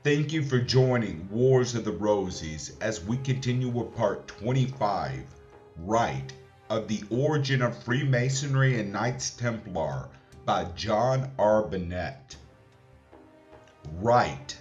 Thank you for joining Wars of the Roses as we continue with part 25, Rite of the Origin of Freemasonry and Knights Templar by John Bennett. Rite.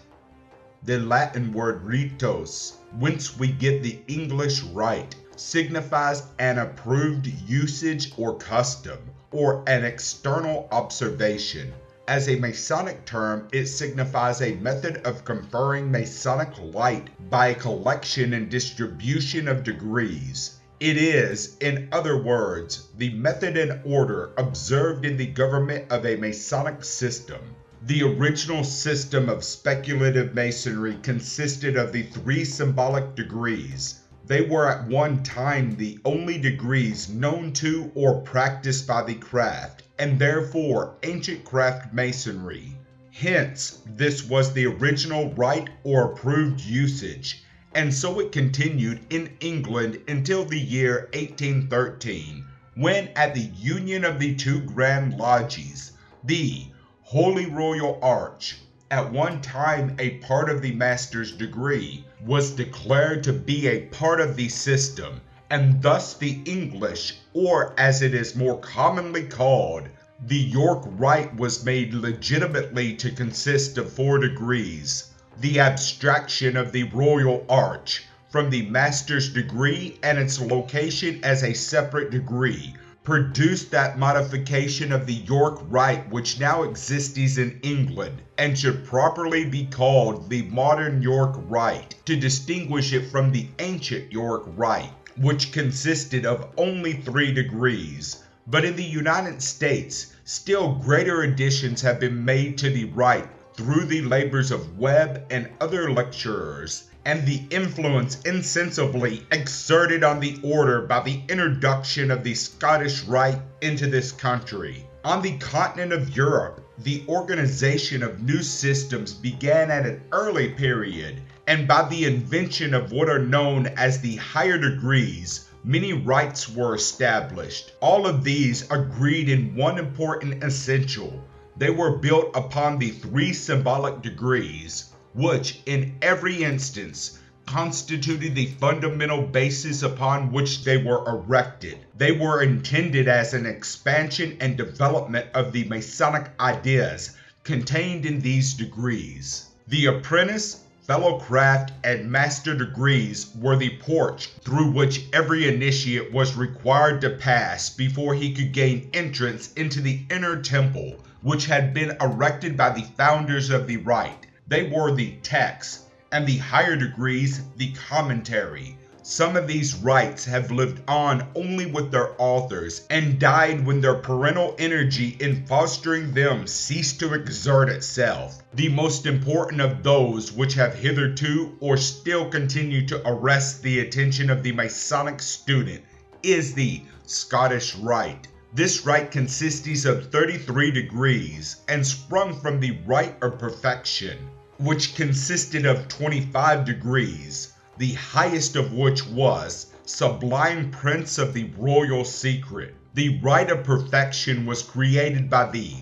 The Latin word ritus, whence we get the English rite, signifies an approved usage or custom, or an external observation. As a Masonic term, it signifies a method of conferring Masonic light by a collection and distribution of degrees. It is, in other words, the method and order observed in the government of a Masonic system. The original system of speculative Masonry consisted of the 3 symbolic degrees. They were at one time the only degrees known to or practiced by the craft, and therefore ancient craft Masonry. Hence, this was the original rite or approved usage, and so it continued in England until the year 1813, when at the union of the 2 Grand Lodges, the Holy Royal Arch, at one time a part of the master's degree, was declared to be a part of the system, and thus the English, or as it is more commonly called, the York Rite, was made legitimately to consist of 4 degrees. The abstraction of the Royal Arch from the master's degree and its location as a separate degree produced that modification of the York Rite which now exists in England and should properly be called the modern York Rite to distinguish it from the ancient York Rite, which consisted of only 3 degrees. But in the United States, still greater additions have been made to the rite through the labors of Webb and other lecturers, and the influence insensibly exerted on the order by the introduction of the Scottish Rite into this country. On the continent of Europe, the organization of new systems began at an early period, and by the invention of what are known as the higher degrees, many rites were established. All of these agreed in one important essential. They were built upon the 3 symbolic degrees, which in every instance constituted the fundamental basis upon which they were erected. They were intended as an expansion and development of the Masonic ideas contained in these degrees. The apprentice, fellow craft, and master degrees were the porch through which every initiate was required to pass before he could gain entrance into the inner temple, which had been erected by the founders of the rite. They were the text, and the higher degrees the commentary. Some of these rites have lived on only with their authors and died when their parental energy in fostering them ceased to exert itself. The most important of those which have hitherto or still continue to arrest the attention of the Masonic student is the Scottish Rite. This rite consists of 33 degrees and sprung from the Rite of Perfection, which consisted of 25 degrees, the highest of which was Sublime Prince of the Royal Secret. The Rite of Perfection was created by the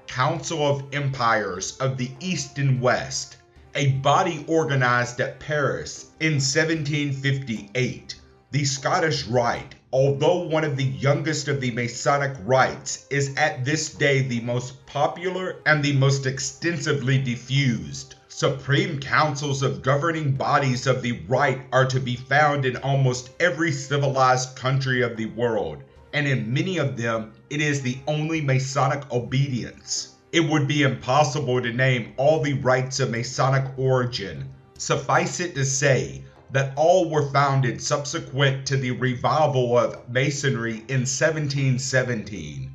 Council of Empires of the East and West, a body organized at Paris in 1758. The Scottish Rite, although one of the youngest of the Masonic rites, is at this day the most popular and the most extensively diffused. Supreme councils of governing bodies of the rite are to be found in almost every civilized country of the world, and in many of them it is the only Masonic obedience. It would be impossible to name all the rites of Masonic origin. Suffice it to say that all were founded subsequent to the revival of Masonry in 1717.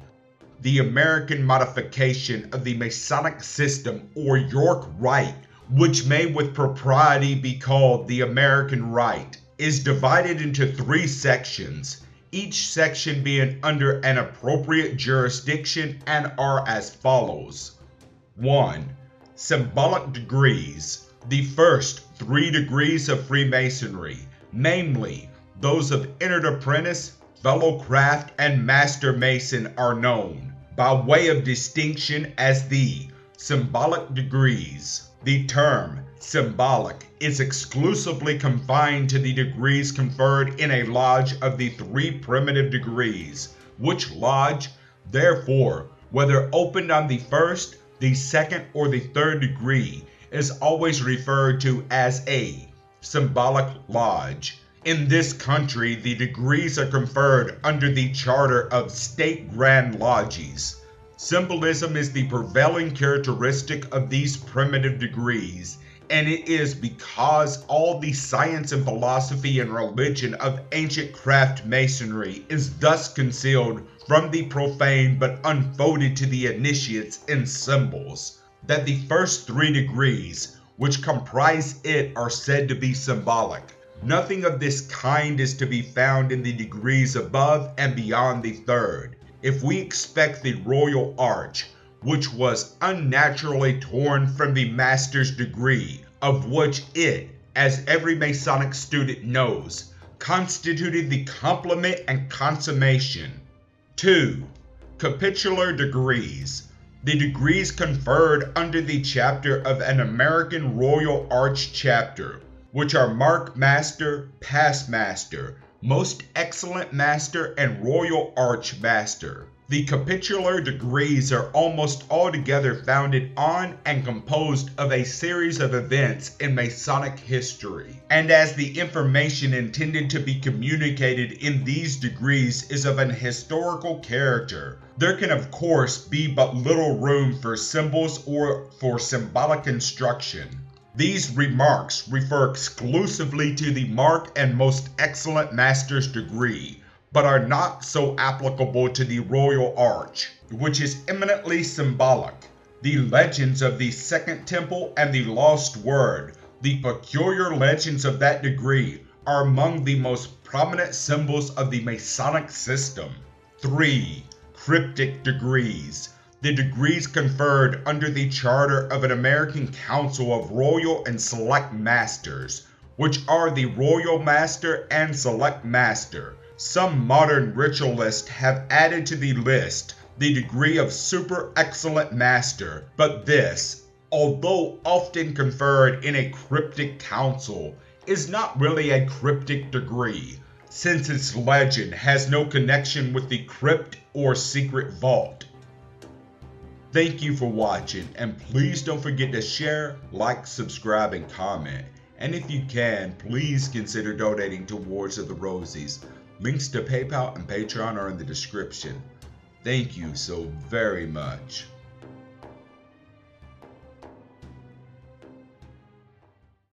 The American modification of the Masonic system, or York Rite, which may with propriety be called the American Rite, is divided into 3 sections, each section being under an appropriate jurisdiction, and are as follows. 1. Symbolic Degrees. The first 3 degrees of Freemasonry, namely those of entered apprentice, fellow craft, and master mason, are known by way of distinction as the Symbolic Degrees. The term Symbolic is exclusively confined to the degrees conferred in a lodge of the 3 primitive degrees, which lodge, therefore, whether opened on the 1st, the 2nd, or the 3rd degree, is always referred to as a symbolic lodge. In this country, the degrees are conferred under the charter of state grand lodges. Symbolism is the prevailing characteristic of these primitive degrees, and it is because all the science and philosophy and religion of ancient craft masonry is thus concealed from the profane but unfolded to the initiates in symbols, that the first 3 degrees, which comprise it, are said to be symbolic. Nothing of this kind is to be found in the degrees above and beyond the 3rd. If we expect the royal arch, which was unnaturally torn from the master's degree, of which it, as every Masonic student knows, constituted the complement and consummation. 2. Capitular degrees. The degrees conferred under the chapter of an American Royal Arch chapter, which are Mark Master, Past Master, Most Excellent Master, and Royal Arch Master. The capitular degrees are almost altogether founded on and composed of a series of events in Masonic history. And as the information intended to be communicated in these degrees is of an historical character, there can of course be but little room for symbols or for symbolic instruction. These remarks refer exclusively to the Mark and Most Excellent Master's degree, but are not so applicable to the Royal Arch, which is eminently symbolic. The legends of the Second Temple and the Lost Word, the peculiar legends of that degree, are among the most prominent symbols of the Masonic system. 3. Cryptic degrees. The degrees conferred under the charter of an American Council of Royal and Select Masters, which are the Royal Master and Select Master. Some modern ritualists have added to the list the degree of Super Excellent Master, but this, although often conferred in a cryptic council, is not really a cryptic degree, since its legend has no connection with the crypt or secret vault. Thank you for watching, and please don't forget to share, like, subscribe, and comment. And if you can, please consider donating towards the Rosies. Links to PayPal and Patreon are in the description. Thank you so very much.